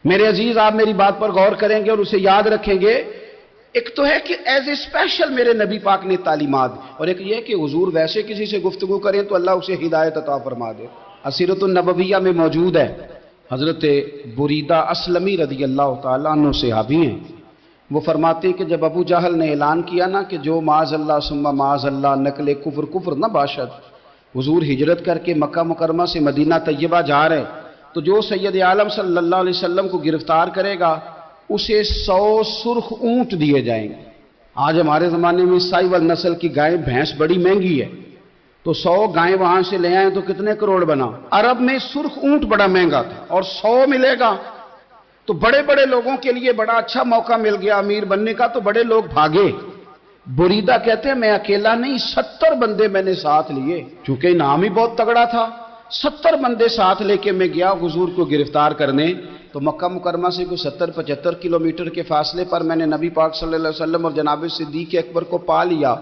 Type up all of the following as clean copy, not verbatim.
میرے عزیز، آپ میری بات پر غور کریں گے اور اسے یاد رکھیں گے۔ ایک تو ہے کہ ایز اے اسپیشل میرے نبی پاک نے تعلیمات، اور ایک یہ کہ حضور ویسے کسی سے گفتگو کریں تو اللہ اسے ہدایت عطا فرما دے۔ اسیرۃ النبویہ میں موجود ہے، حضرت بریدہ اسلمی رضی اللہ تعالیٰ عنہ صحابی ہیں، وہ فرماتے ہیں کہ جب ابو جہل نے اعلان کیا نا کہ جو معاذ اللہ ثم معاذ اللہ نقل کفر کفر نہ باشد، حضور ہجرت کر کے مکہ مکرمہ سے مدینہ طیبہ جا رہے، تو جو سید عالم صلی اللہ علیہ وسلم کو گرفتار کرے گا اسے 100 سرخ اونٹ دیے جائیں گے۔ آج ہمارے زمانے میں سائیول نسل کی گائے بھینس بڑی مہنگی ہے، تو 100 گائیں وہاں سے لے آئیں تو کتنے کروڑ بنا۔ عرب میں سرخ اونٹ بڑا مہنگا تھا اور 100 ملے گا تو بڑے بڑے لوگوں کے لیے بڑا اچھا موقع مل گیا امیر بننے کا، تو بڑے لوگ بھاگے۔ بریدہ کہتے ہیں میں اکیلا نہیں، 70 بندے میں نے ساتھ لیے، چونکہ انعام ہی بہت تگڑا تھا۔ 70 بندے ساتھ لے کے میں گیا حضور کو گرفتار کرنے، تو مکہ مکرمہ سے کوئی 70-75 کلومیٹر کے فاصلے پر میں نے نبی پاک صلی اللہ علیہ وسلم اور جناب صدیق اکبر کو پا لیا۔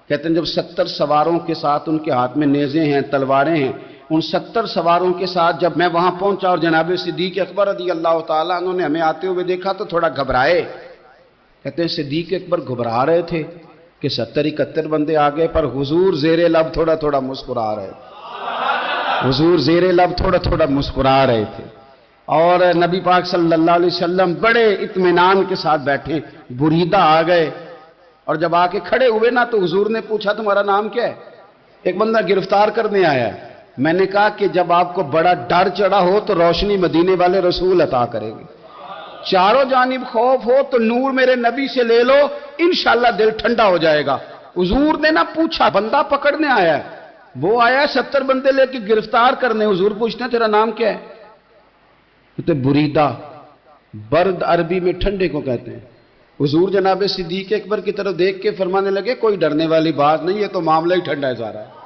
کہتے ہیں جب 70 سواروں کے ساتھ، ان کے ہاتھ میں نیزے ہیں، تلواریں ہیں، ان 70 سواروں کے ساتھ جب میں وہاں پہنچا اور جناب صدیق اکبر رضی اللہ تعالیٰ انہوں نے ہمیں آتے ہوئے دیکھا تو تھوڑا گھبرائے۔ کہتے ہیں صدیق اکبر گھبرا رہے تھے کہ 70-71 بندے آگے، پر حضور زیر لب تھوڑا تھوڑا مسکرا رہے تھے، حضور زیر لب تھوڑا تھوڑا مسکرا رہے تھے، اور نبی پاک صلی اللہ علیہ وسلم بڑے اطمینان کے ساتھ بیٹھے۔ بریدہ آ گئے اور جب آ کے کھڑے ہوئے نا تو حضور نے پوچھا تمہارا نام کیا ہے؟ ایک بندہ گرفتار کرنے آیا ہے۔ میں نے کہا کہ جب آپ کو بڑا ڈر چڑھا ہو تو روشنی مدینے والے رسول عطا کریں گے، چاروں جانب خوف ہو تو نور میرے نبی سے لے لو، انشاءاللہ دل ٹھنڈا ہو جائے گا۔ حضور نے نہ پوچھا، بندہ پکڑنے آیا ہے، وہ آیا 70 بندے لے کے گرفتار کرنے، حضور پوچھتے ہیں تیرا نام کیا ہے؟ کہتے بریدہ، برد عربی میں ٹھنڈے کو کہتے ہیں۔ حضور جناب صدیق اکبر کی طرف دیکھ کے فرمانے لگے کوئی ڈرنے والی بات نہیں ہے، تو معاملہ ہی ٹھنڈا جا رہا ہے۔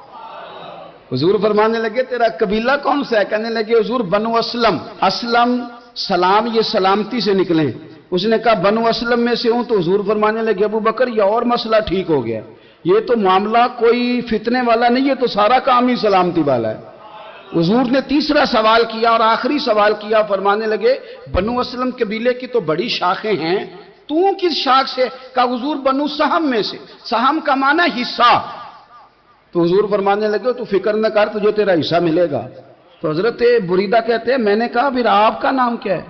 حضور فرمانے لگے تیرا قبیلہ کون سا ہے؟ کہنے لگے حضور بنو اسلم۔ اسلم سلام، یہ سلامتی سے نکلیں۔ اس نے کہا بنو اسلم میں سے ہوں، تو حضور فرمانے لگے ابو بکر یہ اور مسئلہ ٹھیک ہو گیا، یہ تو معاملہ کوئی فتنے والا نہیں ہے، تو سارا کام ہی سلامتی والا ہے۔ حضور نے تیسرا سوال کیا اور آخری سوال کیا، فرمانے لگے بنو اسلم قبیلے کی تو بڑی شاخیں ہیں، تو کس شاخ سے؟ کہا حضور بنو سہم میں سے۔ سہم کا معنی حصہ۔ تو حضور فرمانے لگے تو فکر نہ کر، تجھے تیرا حصہ ملے گا۔ تو حضرت بریدہ کہتے ہیں میں نے کہا پھر آپ کا نام کیا ہے؟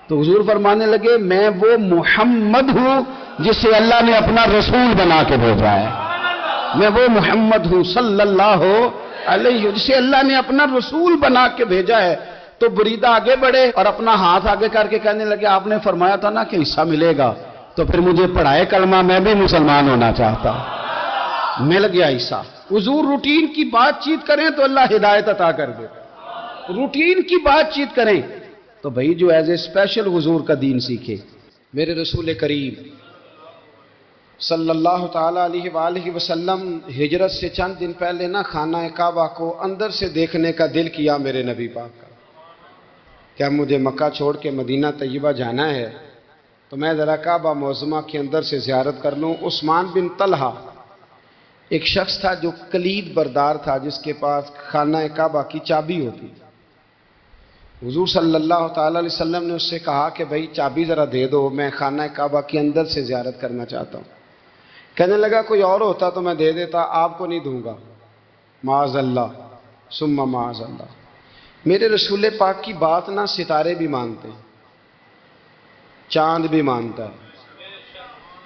تو حضور فرمانے لگے میں وہ محمد ہوں جسے اللہ نے اپنا رسول بنا کے بھیجا ہے، میں وہ محمد ہوں صلی اللہ علیہ، جسے اللہ نے اپنا رسول بنا کے بھیجا ہے۔ تو بریدہ آگے بڑھے اور اپنا ہاتھ آگے کر کے کہنے لگے آپ نے فرمایا تھا نا کہ حصہ ملے گا، تو پھر مجھے پڑھائے کلمہ، میں بھی مسلمان ہونا چاہتا ہوں۔ مل گیا حصہ۔ حضور روٹین کی بات چیت کریں تو اللہ ہدایت عطا کر دے، روٹین کی بات چیت کریں تو بھئی جو ایز اے اسپیشل حضور کا دین سیکھے۔ میرے رسول کریم صلی اللہ تعالیٰ علیہ وآلہ وسلم ہجرت سے چند دن پہلے نا خانہ کعبہ کو اندر سے دیکھنے کا دل کیا میرے نبی پاک کا، کیا مجھے مکہ چھوڑ کے مدینہ طیبہ جانا ہے تو میں ذرا کعبہ معظمہ کے اندر سے زیارت کر لوں۔ عثمان بن طلحہ ایک شخص تھا جو کلید بردار تھا، جس کے پاس خانہ کعبہ کی چابی ہوتی۔ حضور صلی اللہ تعالیٰ علیہ وسلم نے اس سے کہا کہ بھئی چابی ذرا دے دو، میں خانہ کعبہ کے اندر سے زیارت کرنا چاہتا ہوں۔ کہنے لگا کوئی اور ہوتا تو میں دے دیتا، آپ کو نہیں دوں گا، معاذ اللہ ثم معاذ اللہ۔ میرے رسول پاک کی بات نہ ستارے بھی مانتے ہیں، چاند بھی مانتا ہے،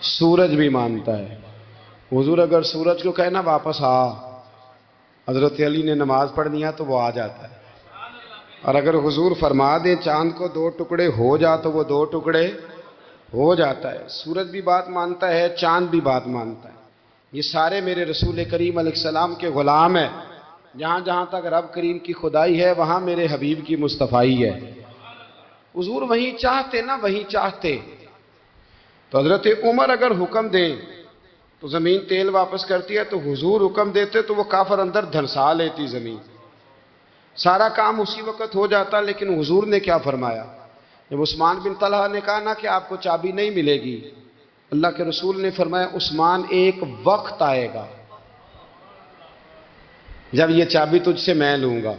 سورج بھی مانتا ہے۔ حضور اگر سورج کو کہنا واپس آ، حضرت علی نے نماز پڑھنی ہے تو وہ آ جاتا ہے، اور اگر حضور فرما دیں چاند کو 2 ٹکڑے ہو جا تو وہ 2 ٹکڑے ہو جاتا ہے۔ سورج بھی بات مانتا ہے، چاند بھی بات مانتا ہے۔ یہ سارے میرے رسول کریم علیہ السلام کے غلام ہیں۔ جہاں جہاں تک رب کریم کی خدائی ہے وہاں میرے حبیب کی مصطفائی ہے۔ حضور وہیں چاہتے نا وہیں چاہتے، تو حضرت عمر اگر حکم دیں تو زمین تیل واپس کرتی ہے، تو حضور حکم دیتے تو وہ کافر اندر دھنسا لیتی زمین، سارا کام اسی وقت ہو جاتا۔ لیکن حضور نے کیا فرمایا؟ جب عثمان بن طلحہ نے کہا نا کہ آپ کو چابی نہیں ملے گی، اللہ کے رسول نے فرمایا عثمان ایک وقت آئے گا جب یہ چابی تجھ سے میں لوں گا،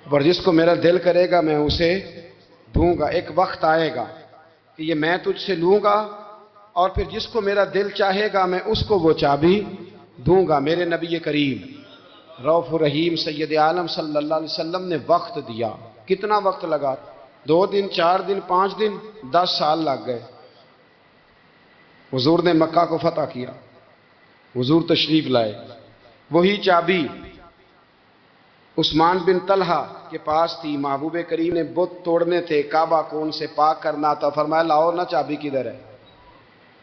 اور جس کو میرا دل کرے گا میں اسے دوں گا، ایک وقت آئے گا کہ یہ میں تجھ سے لوں گا اور پھر جس کو میرا دل چاہے گا میں اس کو وہ چابی دوں گا۔ میرے نبی کریم رؤوف الرحیم سید عالم صلی اللہ علیہ وسلم نے وقت دیا۔ کتنا وقت لگا؟ 2 دن، 4 دن، 5 دن، 10 سال لگ گئے۔ حضور نے مکہ کو فتح کیا، حضور تشریف لائے، وہی چابی عثمان بن طلحہ کے پاس تھی۔ محبوب کریم نے بت توڑنے تھے، کعبہ کون سے پاک کرنا تھا، فرمایا لاؤ نا چابی کدھر ہے؟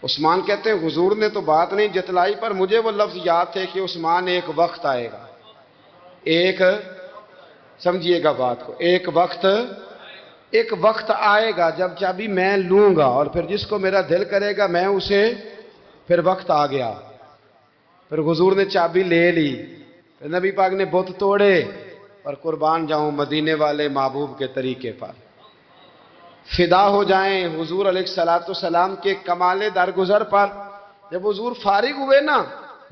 عثمان کہتے ہیں حضور نے تو بات نہیں جتلائی، پر مجھے وہ لفظ یاد تھے کہ عثمان ایک وقت آئے گا، ایک، سمجھیے گا بات کو، ایک وقت آئے گا جب چابی میں لوں گا اور پھر جس کو میرا دل کرے گا میں اسے، پھر وقت آ گیا، پھر حضور نے چابی لے لی، پھر نبی پاک نے بت توڑے، اور قربان جاؤں مدینے والے محبوب کے طریقے پر فدا ہو جائیں حضور علیہ الصلوۃ والسلام کے کمال درگزر پر۔ جب حضور فارغ ہوئے نا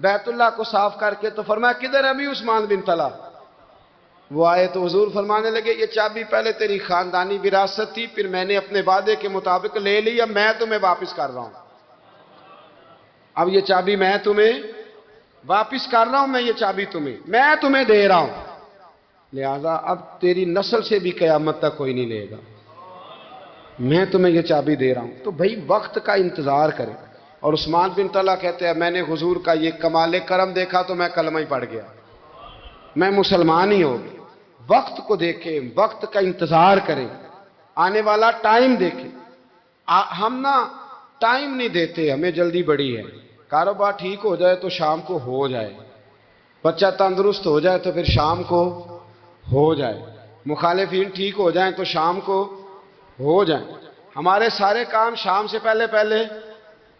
بیت اللہ کو صاف کر کے تو فرمایا کدھر ہے ابھی عثمان بن طلحہ؟ وہ آئے تو حضور فرمانے لگے یہ چابی پہلے تیری خاندانی وراثت تھی، پھر میں نے اپنے وعدے کے مطابق لے لی، اب میں تمہیں واپس کر رہا ہوں، اب یہ چابی میں تمہیں واپس کر رہا ہوں، میں یہ چابی میں تمہیں دے رہا ہوں، لہذا اب تیری نسل سے بھی قیامت تک کوئی نہیں لے گا، میں تمہیں یہ چابی دے رہا ہوں۔ تو بھائی وقت کا انتظار کریں۔ اور عثمان بن طلحہ کہتے ہیں میں نے حضور کا یہ کمال کرم دیکھا تو میں کلمہ ہی پڑھ گیا، میں مسلمان ہی ہو گیا۔ وقت کو دیکھیں، وقت کا انتظار کریں، آنے والا ٹائم دیکھیں۔ ہم نا ٹائم نہیں دیتے، ہمیں جلدی بڑی ہے، کاروبار ٹھیک ہو جائے تو شام کو ہو جائے، بچہ تندرست ہو جائے تو پھر شام کو ہو جائے، مخالفین ٹھیک ہو جائیں تو شام کو ہو جائیں، ہمارے سارے کام شام سے پہلے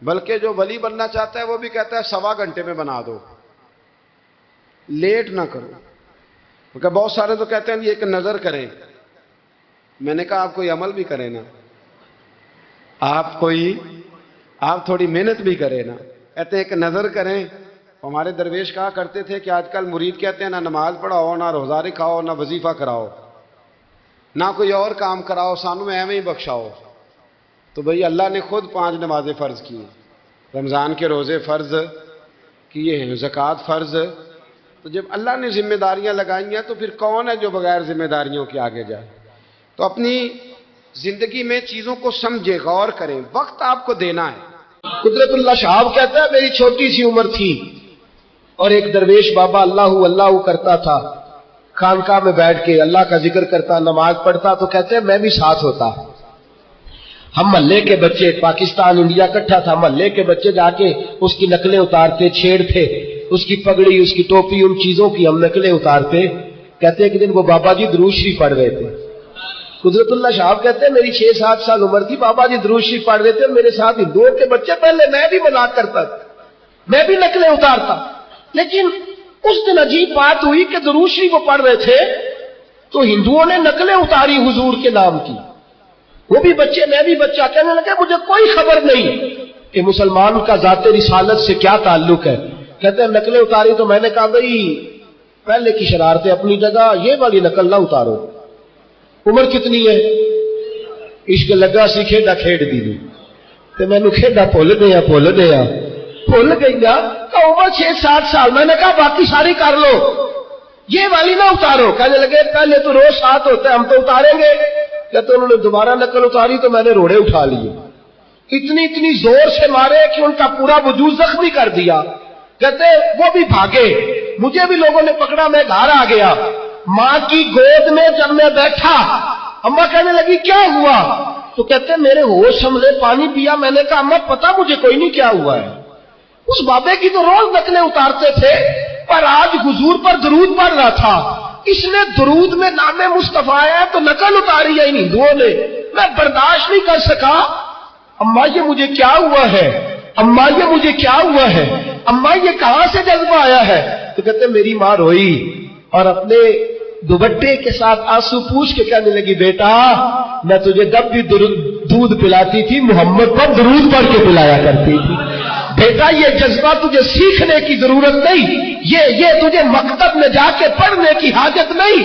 بلکہ جو ولی بننا چاہتا ہے وہ بھی کہتا ہے 1.25 گھنٹے میں بنا دو، لیٹ نہ کرو۔ کیونکہ بہت سارے تو کہتے ہیں یہ ایک نظر کریں، میں نے کہا آپ کوئی عمل بھی کریں نا، آپ تھوڑی محنت بھی کریں نا، کہتے ہیں ایک نظر کریں۔ ہمارے درویش کہا کرتے تھے کہ آج کل مرید کہتے ہیں نہ نماز پڑھاؤ، نہ روزہ رکھاؤ، نہ وظیفہ کراؤ، نہ کوئی اور کام کراؤ، سانو ایویں ہی بخشاؤ۔ تو بھئی اللہ نے خود 5 نمازیں فرض کی ہیں، رمضان کے روزے فرض کیے ہیں، زکوٰۃ فرض۔ تو جب اللہ نے ذمہ داریاں لگائی ہیں تو پھر کون ہے جو بغیر ذمہ داریوں کے آگے جائے؟ تو اپنی زندگی میں چیزوں کو سمجھے، غور کریں، وقت آپ کو دینا ہے۔ قدرت اللہ شہاب کہتا ہے میری چھوٹی سی عمر تھی اور ایک درویش بابا اللہ اللہ کرتا تھا، خانقاہ میں بیٹھ کے اللہ کا ذکر کرتا، نماز پڑھتا، تو کہتے ہیں میں بھی ساتھ ہوتا۔ ہم محلے کے بچے، پاکستان انڈیا اکٹھا تھا، محلے کے بچے جا کے اس کی نقلیں اتارتے، چھیڑتے، اس کی پگڑی، اس کی ٹوپی، ان چیزوں کی ہم نقلیں اتارتے۔ کہتے ہیں ایک دن وہ بابا جی درود شریف پڑھ رہے تھے، قدرت اللہ شہاب کہتے ہیں میری 6-7 سال عمر تھی، بابا جی درود شریف پڑھ رہے تھے، میرے ساتھ ہندوؤں کے بچے، پہلے میں بھی مذاق کرتا تھا، میں بھی نقلیں اتارتا، لیکن اس دن عجیب بات ہوئی کہ درود شریف وہ پڑھ رہے تھے تو ہندوؤں نے نقلیں اتاری حضور کے نام کی، وہ بھی بچے میں بھی بچہ، کہنے لگے مجھے کوئی خبر نہیں کہ مسلمان کا ذات رسالت سے کیا تعلق ہے۔ کہتے ہیں نقلیں اتاری تو میں نے کہا بھئی پہلے کی شرارتیں اپنی جگہ، یہ والی نقل نہ اتارو، عمر کتنی ہے؟ عشق لگا سی کھیڈا کھیڈ دی تو میں نے کھیڈا بھول گیا کہ عمر 6-7 سال، میں نے کہا باقی ساری کر لو، یہ والی نہ اتارو۔ کہنے لگے پہلے تو روز ساتھ ہوتا ہے، ہم تو اتاریں گے۔ کہتے انہوں نے دوبارہ نقل اتاری تو میں نے روڑے اٹھا لیے، اتنی زور سے مارے کہ ان کا پورا وجود زخمی کر دیا۔ کہتے وہ بھی بھاگے، مجھے بھی لوگوں نے پکڑا، میں گھر آ گیا، ماں کی گود میں جب میں بیٹھا، اماں کہنے لگی کیا ہوا؟ تو کہتے میرے ہوش سنبھلے، پانی پیا، میں نے کہا اماں پتا مجھے کوئی نہیں کیا ہوا ہے۔ اس بابے کی تو روز نقلیں اتارتے تھے، پر آج حضور پر درود پڑھ رہا تھا، اس نے درود میں نام مصطفیٰ ہے تو نقل اتاری ہے ان ہندوؤں نے، میں برداشت نہیں کر سکا۔ اماں یہ مجھے کیا ہوا ہے؟ اماں یہ مجھے کیا ہوا ہے؟ اماں یہ کہاں سے جذبہ آیا ہے؟ تو کہتے میری ماں روئی اور اپنے دوپٹے کے ساتھ آنسو پوچھ کے کہنے لگی بیٹا میں تجھے جب بھی دودھ پلاتی تھی محمد پر درود پڑھ کے پلایا کرتی تھی، بیٹا یہ جذبہ تجھے سیکھنے کی ضرورت نہیں، یہ تجھے مکتب میں جا کے پڑھنے کی حاجت نہیں،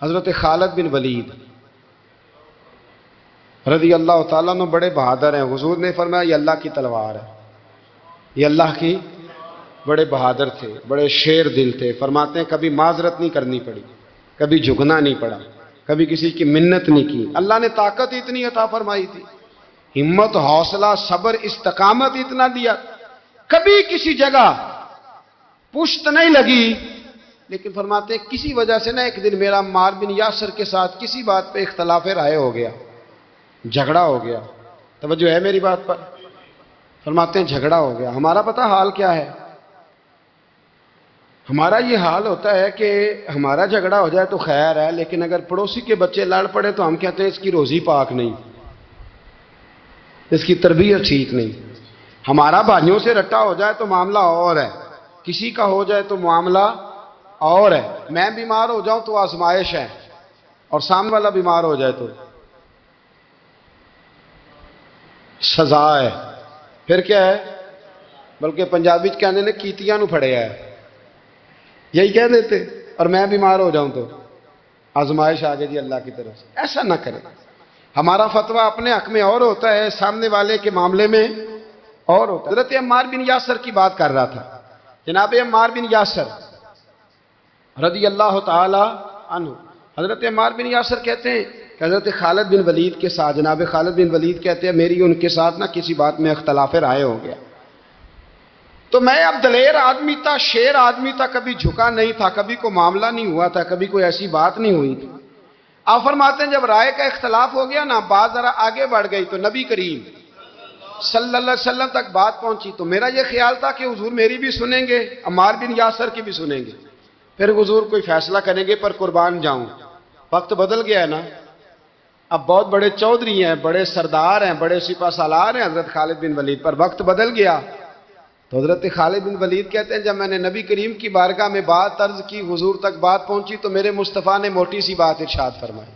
حضرت خالد بن ولید رضی اللہ تعالیٰ عنہ بڑے بہادر ہیں. حضور نے فرمایا یہ اللہ کی تلوار ہے، یہ اللہ کی. بڑے بہادر تھے، بڑے شیر دل تھے. فرماتے ہیں کبھی معذرت نہیں کرنی پڑی، کبھی جھکنا نہیں پڑا، کبھی کسی کی منت نہیں کی. اللہ نے طاقت اتنی عطا فرمائی تھی، ہمت، حوصلہ، صبر، استقامت اتنا دیا، کبھی کسی جگہ پشت نہیں لگی. لیکن فرماتے ہیں کسی وجہ سے نا ایک دن میرا عمار بن یاسر کے ساتھ کسی بات پہ اختلاف رائے ہو گیا، جھگڑا ہو گیا. توجہ ہے میری بات پر؟ فرماتے ہیں جھگڑا ہو گیا. ہمارا پتہ حال کیا ہے؟ ہمارا یہ حال ہوتا ہے کہ ہمارا جھگڑا ہو جائے تو خیر ہے، لیکن اگر پڑوسی کے بچے لڑ پڑے تو ہم کہتے ہیں اس کی روزی پاک نہیں، اس کی تربیت ٹھیک نہیں. ہمارا بھائیوں سے رٹا ہو جائے تو معاملہ اور ہے، کسی کا ہو جائے تو معاملہ اور ہے. میں بیمار ہو جاؤں تو آزمائش ہے، اور سامنے والا بیمار ہو جائے تو سزا ہے. پھر کیا ہے؟ بلکہ پنجابی کہنے نے کیتیاں نو پھڑیا ہے، یہی کہہ دیتے. اور میں بیمار ہو جاؤں تو آزمائش آ گئی جی اللہ کی طرف سے. ایسا نہ کریں. ہمارا فتویٰ اپنے حق میں اور ہوتا ہے، سامنے والے کے معاملے میں اور ہوتا ہے. حضرت عمار بن یاسر کی بات کر رہا تھا. جناب عمار بن یاسر رضی اللہ تعالی عنہ، حضرت عمار بن یاسر کہتے ہیں کہ حضرت خالد بن ولید کے ساتھ، جناب خالد بن ولید کہتے ہیں میری ان کے ساتھ نہ کسی بات میں اختلاف رائے ہو گیا. تو میں اب دلیر آدمی تھا، شیر آدمی تھا، کبھی جھکا نہیں تھا، کبھی کوئی معاملہ نہیں ہوا تھا، کبھی کوئی ایسی بات نہیں ہوئی تھی. آپ فرماتے ہیں جب رائے کا اختلاف ہو گیا نا، بات ذرا آگے بڑھ گئی تو نبی کریم صلی اللہ علیہ وسلم تک بات پہنچی. تو میرا یہ خیال تھا کہ حضور میری بھی سنیں گے، عمار بن یاسر کی بھی سنیں گے، پھر حضور کوئی فیصلہ کریں گے. پر قربان جاؤں، وقت بدل گیا ہے نا. اب بہت بڑے چودھری ہیں، بڑے سردار ہیں، بڑے سپہ سالار ہیں حضرت خالد بن ولید، پر وقت بدل گیا. تو حضرت خالد بن ولید کہتے ہیں جب میں نے نبی کریم کی بارگاہ میں بات عرض کی، حضور تک بات پہنچی، تو میرے مصطفیٰ نے موٹی سی بات ارشاد فرمائی.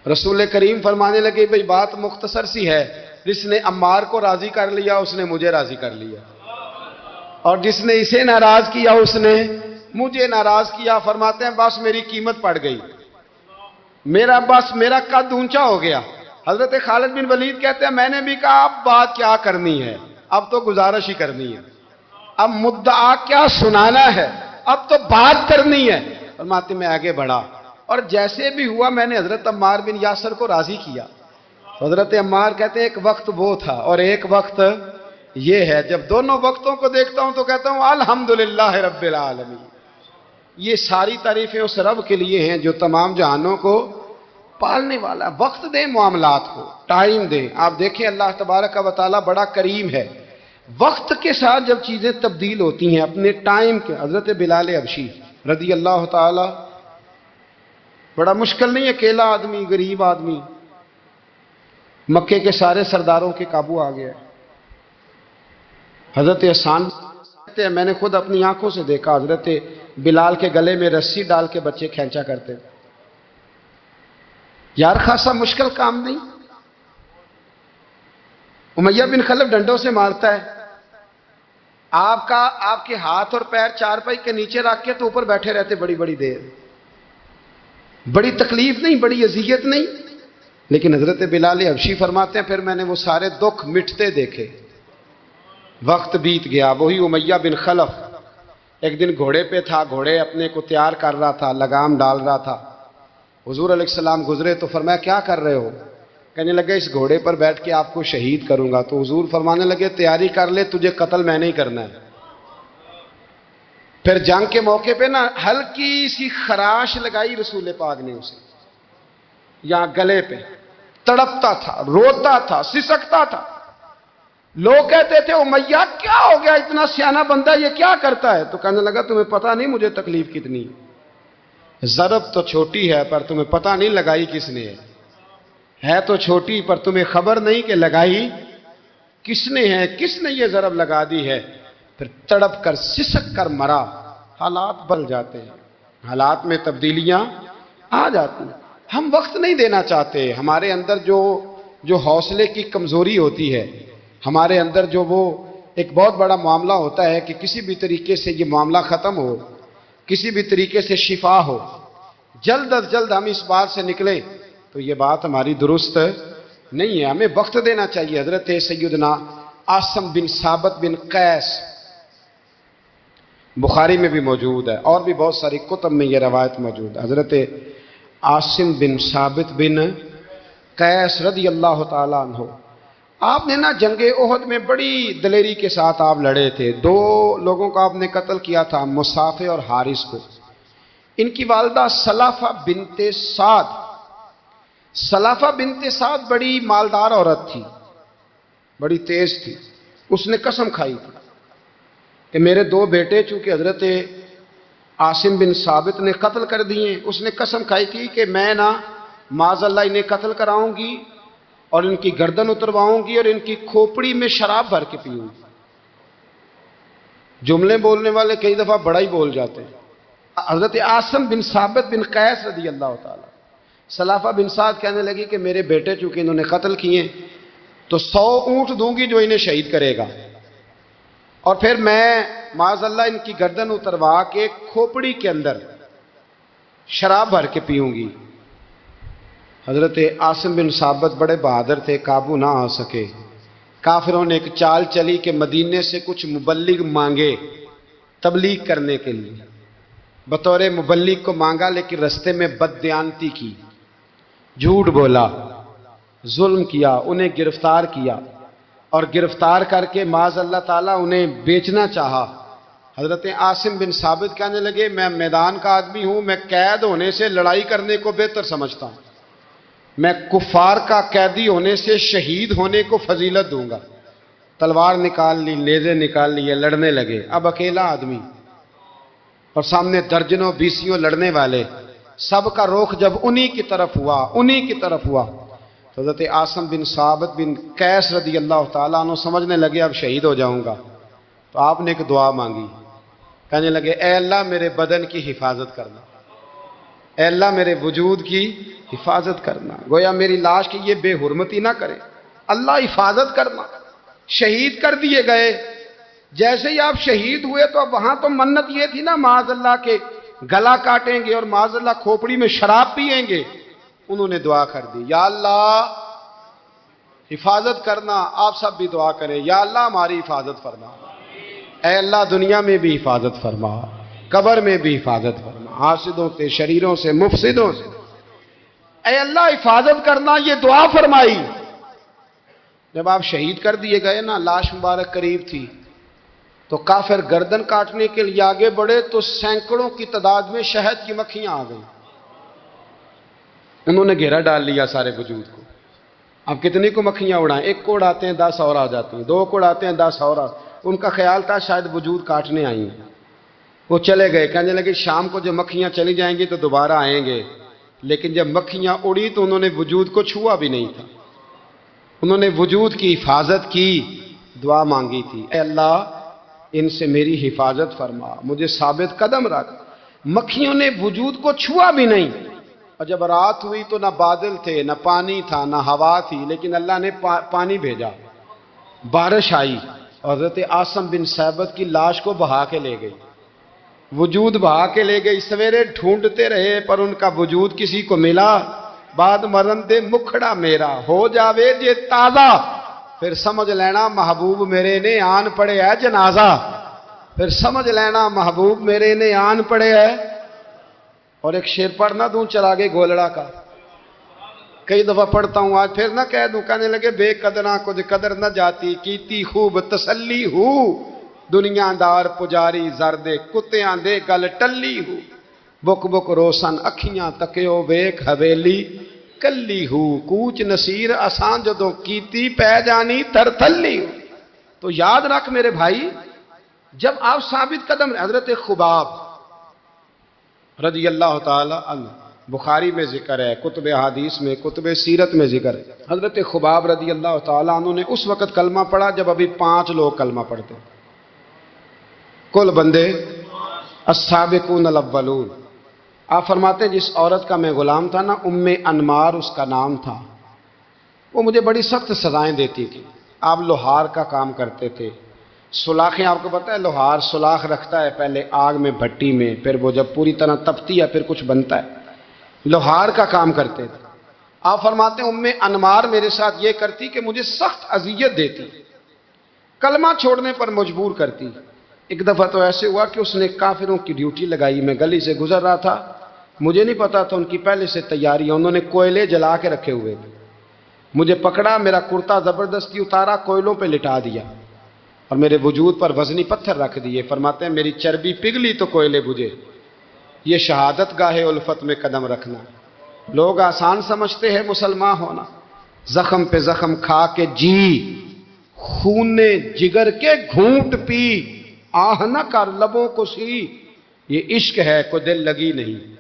رسول کریم فرمانے لگے بھئی بات مختصر سی ہے، جس نے عمار کو راضی کر لیا اس نے مجھے راضی کر لیا، اور جس نے اسے ناراض کیا اس نے مجھے ناراض کیا. فرماتے ہیں بس میری قیمت پڑ گئی، میرا قد اونچا ہو گیا. حضرت خالد بن ولید کہتے ہیں میں نے بھی کہا اب بات کیا کرنی ہے، اب تو گزارش ہی کرنی ہے، اب مدعا کیا سنانا ہے، اب تو بات کرنی ہے. فرماتے میں آگے بڑھا، اور جیسے بھی ہوا میں نے حضرت عمار بن یاسر کو راضی کیا. حضرت عمار کہتے ہیں ایک وقت وہ تھا اور ایک وقت یہ ہے. جب دونوں وقتوں کو دیکھتا ہوں تو کہتا ہوں الحمدللہ رب العالمین. یہ ساری تعریفیں اس رب کے لیے ہیں جو تمام جہانوں کو پالنے والا. وقت دیں معاملات کو، ٹائم دیں. آپ دیکھیں اللہ تبارک و تعالیٰ بڑا کریم ہے. وقت کے ساتھ جب چیزیں تبدیل ہوتی ہیں اپنے ٹائم کے. حضرت بلال حبشی رضی اللہ تعالی، بڑا مشکل نہیں، اکیلا آدمی، غریب آدمی، مکے کے سارے سرداروں کے قابو آ گیا. حضرت حسان کہتے ہیں میں نے خود اپنی آنکھوں سے دیکھا حضرت بلال کے گلے میں رسی ڈال کے بچے کھینچا کرتے. یار خاصا مشکل کام نہیں. امیہ بن خلف ڈنڈوں سے مارتا ہے، آپ کے ہاتھ اور پیر چارپائی کے نیچے رکھ کے تو اوپر بیٹھے رہتے بڑی بڑی دیر. بڑی تکلیف نہیں، بڑی اذیت نہیں. لیکن حضرت بلال حبشی فرماتے ہیں پھر میں نے وہ سارے دکھ مٹتے دیکھے. وقت بیت گیا. وہی امیہ بن خلف ایک دن گھوڑے پہ تھا، گھوڑے اپنے کو تیار کر رہا تھا، لگام ڈال رہا تھا. حضور علیہ السلام گزرے تو فرمایا کیا کر رہے ہو؟ کہنے لگے اس گھوڑے پر بیٹھ کے آپ کو شہید کروں گا. تو حضور فرمانے لگے تیاری کر لے، تجھے قتل میں نہیں کرنا ہے. پھر جنگ کے موقع پہ نا ہلکی سی خراش لگائی رسول پاک نے اسے یہاں گلے پہ. تڑپتا تھا، روتا تھا، سسکتا تھا. لوگ کہتے تھے امیہ کیا ہو گیا، اتنا سیانہ بندہ یہ کیا کرتا ہے؟ تو کہنے لگا تمہیں پتہ نہیں مجھے تکلیف کتنی. ضرب تو چھوٹی ہے پر تمہیں پتہ نہیں لگائی کس نے ہے تو چھوٹی، پر تمہیں خبر نہیں کہ لگائی کس نے ہے، کس نے یہ ضرب لگا دی ہے. پھر تڑپ کر سسک کر مرا. حالات بدل جاتے ہیں، حالات میں تبدیلیاں آ جاتی ہیں. ہم وقت نہیں دینا چاہتے. ہمارے اندر جو حوصلے کی کمزوری ہوتی ہے، ہمارے اندر جو وہ ایک بہت بڑا معاملہ ہوتا ہے کہ کسی بھی طریقے سے یہ معاملہ ختم ہو، کسی بھی طریقے سے شفا ہو، جلد از جلد ہم اس بات سے نکلیں، تو یہ بات ہماری درست نہیں ہے. ہمیں وقت دینا چاہیے. حضرت سیدنا عاصم بن ثابت بن قیس، بخاری میں بھی موجود ہے اور بھی بہت ساری کتب میں یہ روایت موجود ہے. حضرت عاصم بن ثابت بن قیس رضی اللہ تعالیٰ عنہ، آپ نے نا جنگ احد میں بڑی دلیری کے ساتھ آپ لڑے تھے. 2 لوگوں کو آپ نے قتل کیا تھا، مصافے اور حارث کو. ان کی والدہ سلافہ بنت سعد، سلافہ بنت سعد بڑی مالدار عورت تھی، بڑی تیز تھی. اس نے قسم کھائی تھی کہ میرے 2 بیٹے چونکہ حضرت عاصم بن ثابت نے قتل کر دیے، اس نے قسم کھائی تھی کہ میں نا معاذ اللہ انہیں قتل کراؤں گی اور ان کی گردن اترواؤں گی اور ان کی کھوپڑی میں شراب بھر کے پیوں گی. جملے بولنے والے کئی دفعہ بڑا ہی بول جاتے ہیں. حضرت عاصم بن ثابت بن قیس رضی اللہ تعالیٰ، سلافہ بن سعد کہنے لگی کہ میرے بیٹے چونکہ انہوں نے قتل کیے تو 100 اونٹ دوں گی جو انہیں شہید کرے گا، اور پھر میں معاذ اللہ ان کی گردن اتروا کے کھوپڑی کے اندر شراب بھر کے پیوں گی. حضرت عاصم بن ثابت بڑے بہادر تھے، قابو نہ آ سکے. کافروں نے ایک چال چلی کہ مدینے سے کچھ مبلغ مانگے تبلیغ کرنے کے لیے. بطور مبلغ کو مانگا لیکن رستے میں بددیانتی کی، جھوٹ بولا، ظلم کیا، انہیں گرفتار کیا اور گرفتار کر کے معاذ اللہ تعالیٰ انہیں بیچنا چاہا. حضرت عاصم بن ثابت کہنے لگے میں میدان کا آدمی ہوں، میں قید ہونے سے لڑائی کرنے کو بہتر سمجھتا ہوں، میں کفار کا قیدی ہونے سے شہید ہونے کو فضیلت دوں گا. تلوار نکال لی، نیزے نکال لیے، لڑنے لگے. اب اکیلا آدمی اور سامنے درجنوں بیسیوں لڑنے والے، سب کا رخ جب انہی کی طرف ہوا تو حضرت عاصم بن ثابت بن قیس رضی اللہ تعالیٰ عنہ سمجھنے لگے اب شہید ہو جاؤں گا. تو آپ نے ایک دعا مانگی، کہنے لگے اے اللہ میرے بدن کی حفاظت کرنا، اے اللہ میرے وجود کی حفاظت کرنا، گویا میری لاش کی یہ بے حرمتی نہ کرے، اللہ حفاظت کرنا. شہید کر دیے گئے. جیسے ہی آپ شہید ہوئے تو اب وہاں تو منت یہ تھی نا معاذ اللہ کے گلا کاٹیں گے اور معاذ اللہ کھوپڑی میں شراب پیئیں گے. انہوں نے دعا کر دی یا اللہ حفاظت کرنا. آپ سب بھی دعا کریں یا اللہ ہماری حفاظت فرما، اے اللہ دنیا میں بھی حفاظت فرما، قبر میں بھی حفاظت فرما، حاسدوں سے، شریروں سے، مفسدوں سے اے اللہ حفاظت کرنا. یہ دعا فرمائی. جب آپ شہید کر دیے گئے نا، لاش مبارک قریب تھی تو کافر گردن کاٹنے کے لیے آگے بڑھے تو سینکڑوں کی تعداد میں شہد کی مکھیاں آ گئیں. انہوں نے گھیرا ڈال لیا سارے وجود کو. اب کتنی کو مکھیاں اڑائیں؟ 1 کو اڑاتے ہیں 10 اور آ جاتی ہیں، 2 کو اڑاتے ہیں 10 اور ان کا خیال تھا شاید وجود کاٹنے آئی ہیں. وہ چلے گئے، کہنے لگے شام کو جب مکھیاں چلی جائیں گی تو دوبارہ آئیں گے. لیکن جب مکھیاں اڑی تو انہوں نے وجود کو چھوا بھی نہیں تھا. انہوں نے وجود کی حفاظت کی، دعا مانگی تھی اے اللہ ان سے میری حفاظت فرما، مجھے ثابت قدم رکھ. مکھیوں نے وجود کو چھوا بھی نہیں. اور جب رات ہوئی تو نہ بادل تھے، نہ پانی تھا، نہ ہوا تھی، لیکن اللہ نے پانی بھیجا، بارش آئی اور حضرت عاصم بن ثابت کی لاش کو بہا کے لے گئی. وجود بہا کے لے گئی. سویرے ڈھونڈتے رہے پر ان کا وجود کسی کو ملا. بعد مرن دے مکھڑا میرا ہو جاوے جے تازہ، پھر سمجھ لینا محبوب میرے نے آن پڑے ہے جنازہ. پھر سمجھ لینا محبوب میرے نے آن پڑے ہے. اور ایک شعر پڑھنا دوں چراغے گولڑا کا، کئی دفعہ پڑھتا ہوں، آج پھر نہ کہہ دوں. کہنے لگے بے قدراں کچھ قدر نہ جاتی، کیتی خوب تسلی ہو، دنیا دار پجاری زردے کتیاں دے گل ٹلی ہو، بک بک روشن اکھیاں تکیو ویک حویلی کلی ہو، کوچ نصیر آسان جدوں کیتی پہ جانی تر تھلی ہو. تو یاد رکھ میرے بھائی، جب آپ ثابت قدم، حضرت خباب رضی اللہ تعالی عنہ، بخاری میں ذکر ہے، کتب حدیث میں، کتب سیرت میں ذکر ہے. حضرت خباب رضی اللہ تعالی عنہ نے اس وقت کلمہ پڑھا جب ابھی 5 لوگ کلمہ پڑھتے، کل بندے السابقون الاولون. آپ فرماتے ہیں جس عورت کا میں غلام تھا نا، ام انمار اس کا نام تھا، وہ مجھے بڑی سخت سزائیں دیتی تھی. آپ لوہار کا کام کرتے تھے، سلاخیں آپ کو پتہ ہے، لوہار سلاخ رکھتا ہے پہلے آگ میں بھٹی میں، پھر وہ جب پوری طرح تپتی ہے پھر کچھ بنتا ہے، لوہار کا کام کرتے تھے۔ آپ فرماتے ہیں ام انمار میرے ساتھ یہ کرتی کہ مجھے سخت اذیت دیتی، کلمہ چھوڑنے پر مجبور کرتی۔ ایک دفعہ تو ایسے ہوا کہ اس نے کافروں کی ڈیوٹی لگائی، میں گلی سے گزر رہا تھا، مجھے نہیں پتا تھا ان کی پہلے سے تیاری ہے، انہوں نے کوئلے جلا کے رکھے ہوئے تھے، مجھے پکڑا، میرا کرتا زبردستی اتارا، کوئلوں پہ لٹا دیا اور میرے وجود پر وزنی پتھر رکھ دیے۔ فرماتے ہیں میری چربی پگھلی تو کوئلے بجھے۔ یہ شہادت گاہ الفت میں قدم رکھنا۔ لوگ آسان سمجھتے ہیں مسلمان ہونا، زخم پہ زخم کھا کے جی، خون جگر کے گھونٹ پی، آہ نہ کر لبوں کو سی، یہ عشق ہے کوئی دل لگی نہیں۔